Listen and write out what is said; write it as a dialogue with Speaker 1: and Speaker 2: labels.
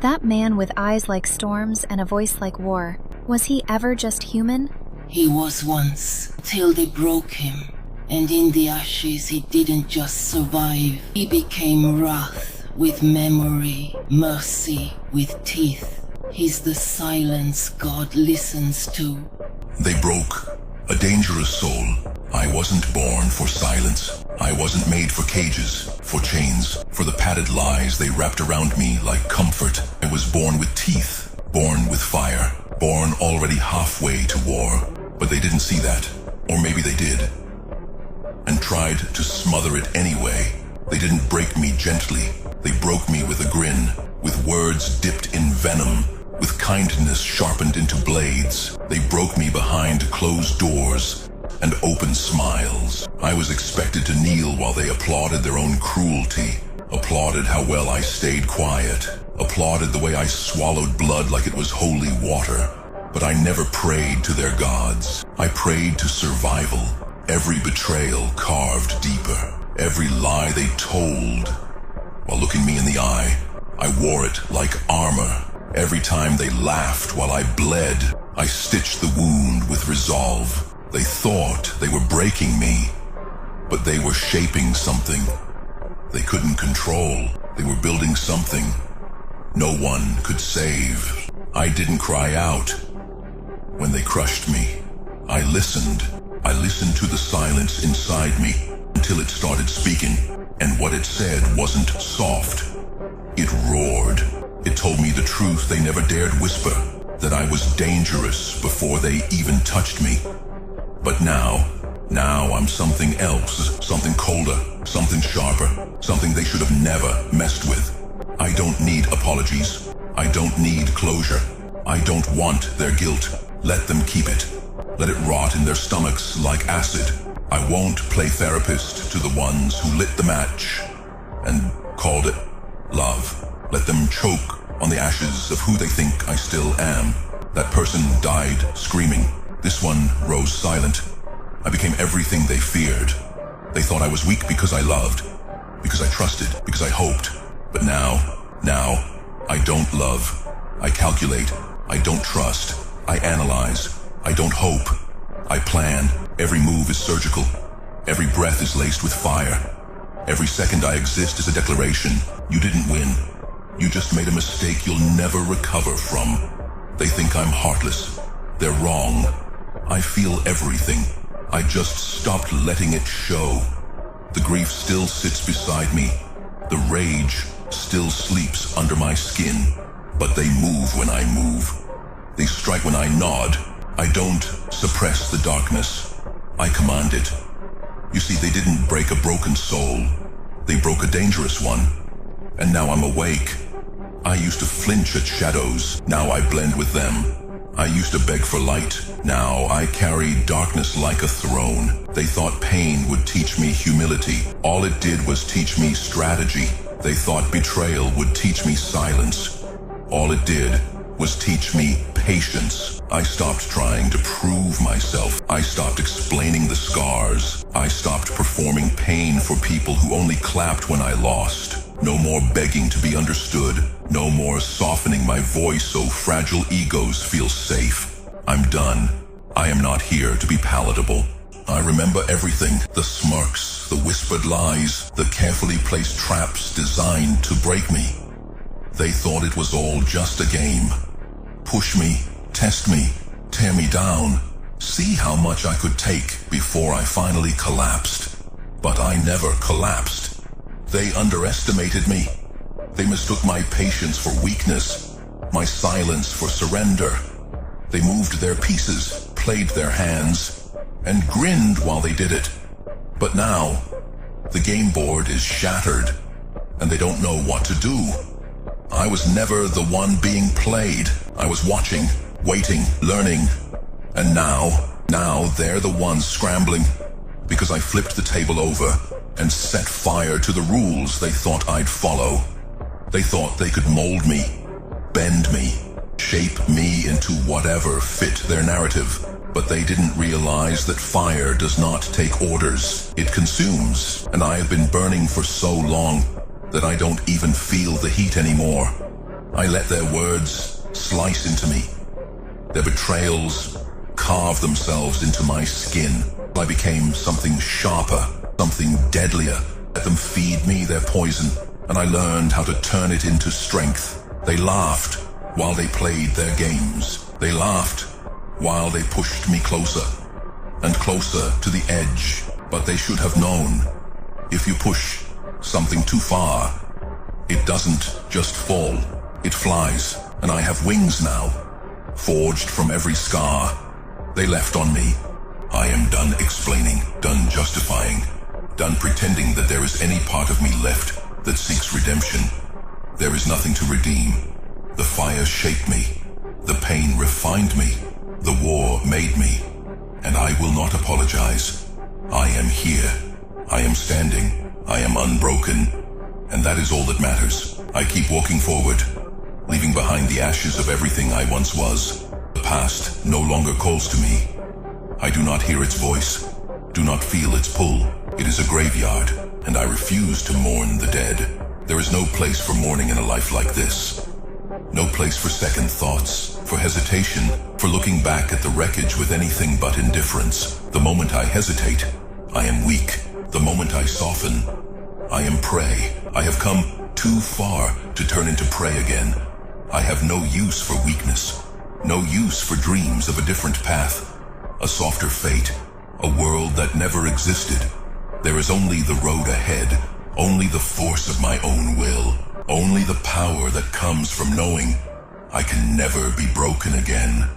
Speaker 1: That man with eyes like storms and a voice like war, was he ever just human?
Speaker 2: He was once, till they broke him. And in the ashes he didn't just survive. He became wrath with memory, mercy with teeth. He's the silence God listens to.
Speaker 3: They broke a dangerous soul. I wasn't born for silence. I wasn't made for cages, for chains, for the padded lies they wrapped around me like comfort. I was born with teeth, born with fire, born already halfway to war. But they didn't see that, or maybe they did, and tried to smother it anyway. They didn't break me gently. They broke me with a grin, with words dipped in venom, with kindness sharpened into blades. They broke me behind closed doors and open smiles. I was expected to kneel while they applauded their own cruelty, applauded how well I stayed quiet, applauded the way I swallowed blood like it was holy water. But I never prayed to their gods. I prayed to survival. Every betrayal carved deeper. Every lie they told, while looking me in the eye, I wore it like armor. Every time they laughed while I bled, I stitched the wound with resolve. They thought they were breaking me, but they were shaping something they couldn't control. They were building something no one could save. I didn't cry out when they crushed me. I listened. I listened to the silence inside me until it started speaking, and what it said wasn't soft. It roared. It told me the truth they never dared whisper, that I was dangerous before they even touched me. But now I'm something else, something colder, something sharper, something they should have never messed with. I don't need apologies. I don't need closure. I don't want their guilt. Let them keep it. Let it rot in their stomachs like acid. I won't play therapist to the ones who lit the match and called it love. Let them choke on the ashes of who they think I still am. That person died screaming. This one rose silent. I became everything they feared. They thought I was weak because I loved, because I trusted, because I hoped. But now, I don't love. I calculate. I don't trust. I analyze. I don't hope. I plan. Every move is surgical. Every breath is laced with fire. Every second I exist is a declaration. You didn't win. You just made a mistake you'll never recover from. They think I'm heartless. They're wrong. I feel everything. I just stopped letting it show. The grief still sits beside me. The rage still sleeps under my skin. But they move when I move. They strike when I nod. I don't suppress the darkness. I command it. You see, they didn't break a broken soul. They broke a dangerous one. And now I'm awake. I used to flinch at shadows. Now I blend with them. I used to beg for light. Now I carry darkness like a throne. They thought pain would teach me humility. All it did was teach me strategy. They thought betrayal would teach me silence. All it did was teach me patience. I stopped trying to prove myself. I stopped explaining the scars. I stopped performing pain for people who only clapped when I lost. No more begging to be understood. No more softening my voice so fragile egos feel safe. I'm done. I am not here to be palatable. I remember everything. The smirks, the whispered lies, the carefully placed traps designed to break me. They thought it was all just a game. Push me, test me, tear me down. See how much I could take before I finally collapsed. But I never collapsed. They underestimated me. They mistook my patience for weakness, my silence for surrender. They moved their pieces, played their hands, and grinned while they did it. But now, the game board is shattered, and they don't know what to do. I was never the one being played. I was watching, waiting, learning. And now they're the ones scrambling, because I flipped the table over and set fire to the rules they thought I'd follow. They thought they could mold me, bend me, shape me into whatever fit their narrative. But they didn't realize that fire does not take orders. It consumes, and I have been burning for so long that I don't even feel the heat anymore. I let their words slice into me. Their betrayals carve themselves into my skin. I became something sharper, something deadlier. Let them feed me their poison, and I learned how to turn it into strength. They laughed while they played their games. They laughed while they pushed me closer and closer to the edge. But they should have known, if you push something too far, it doesn't just fall, it flies. And I have wings now, forged from every scar they left on me. I am done explaining, done justifying, done pretending that there is any part of me left that seeks redemption. There is nothing to redeem. The fire shaped me, the pain refined me, the war made me, and I will not apologize. I am here, I am standing, I am unbroken, and that is all that matters. I keep walking forward, leaving behind the ashes of everything I once was. The past no longer calls to me. I do not hear its voice, do not feel its pull. It is a graveyard, and I refuse to mourn the dead. There is no place for mourning in a life like this. No place for second thoughts, for hesitation, for looking back at the wreckage with anything but indifference. The moment I hesitate, I am weak. The moment I soften, I am prey. I have come too far to turn into prey again. I have no use for weakness, no use for dreams of a different path, a softer fate, a world that never existed. There is only the road ahead, only the force of my own will, only the power that comes from knowing I can never be broken again.